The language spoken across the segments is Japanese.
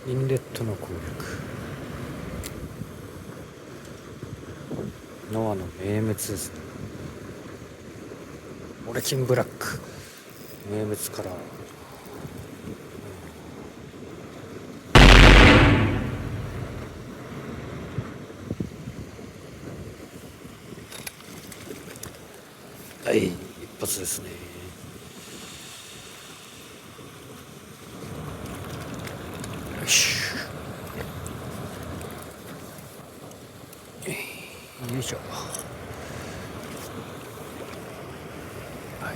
インレットの攻略、ノアの名物ですね。オレキンブラック名物から、一発ですね。よし、よいしょ。はい、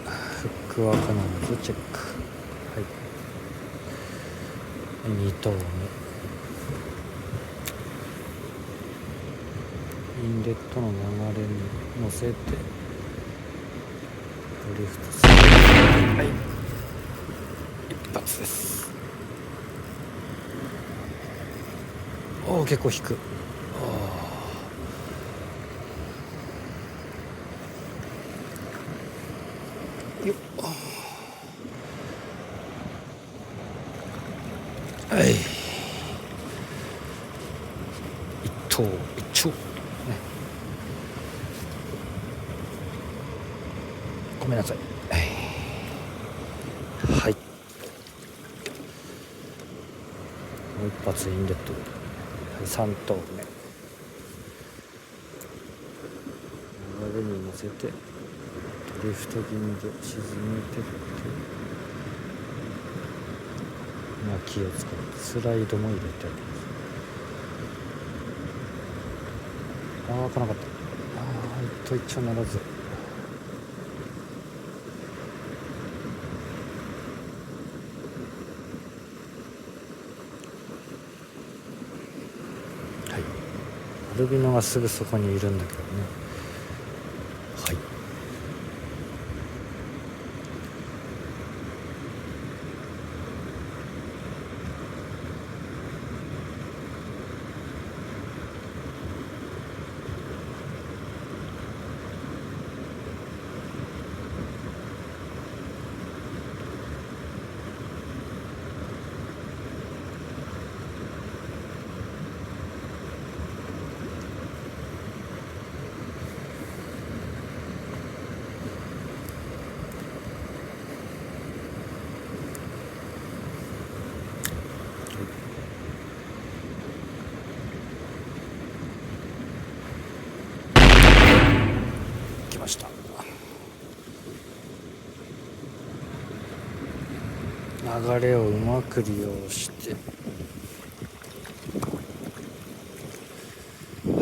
フックは必ずチェック。はい、2投目、インレットの流れに乗せてドリフトする。はい、一発です。おお、結構引く。よっ、はい、一投一丁ね。ごめんなさい。はい、もう一発インレット。はい、3投目、流れに乗せてドリフト気味で沈めてって、気を使うスライドも入れてあります。開かなかった。一丁ならず。はい、アルビノがすぐそこにいるんだけどね。はい、来ました。流れをうまく利用して、は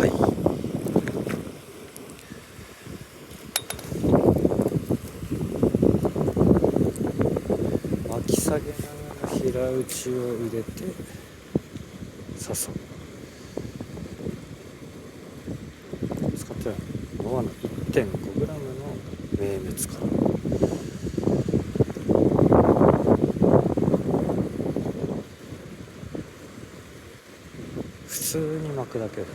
い、巻き下げながら平打ちを入れて誘う。使ってるノアの 1.5g の名物から、普通に巻くだけで、こ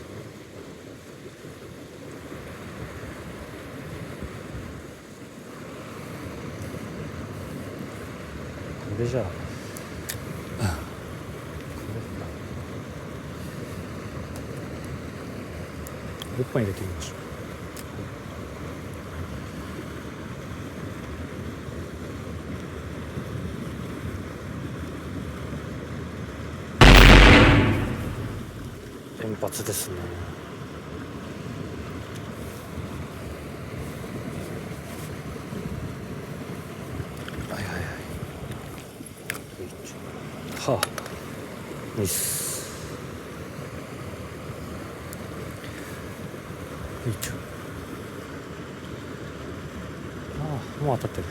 れじゃあ、6本入れてみましょう。連発ですね。はいはいはい。はあ、ミス。もう当たってる。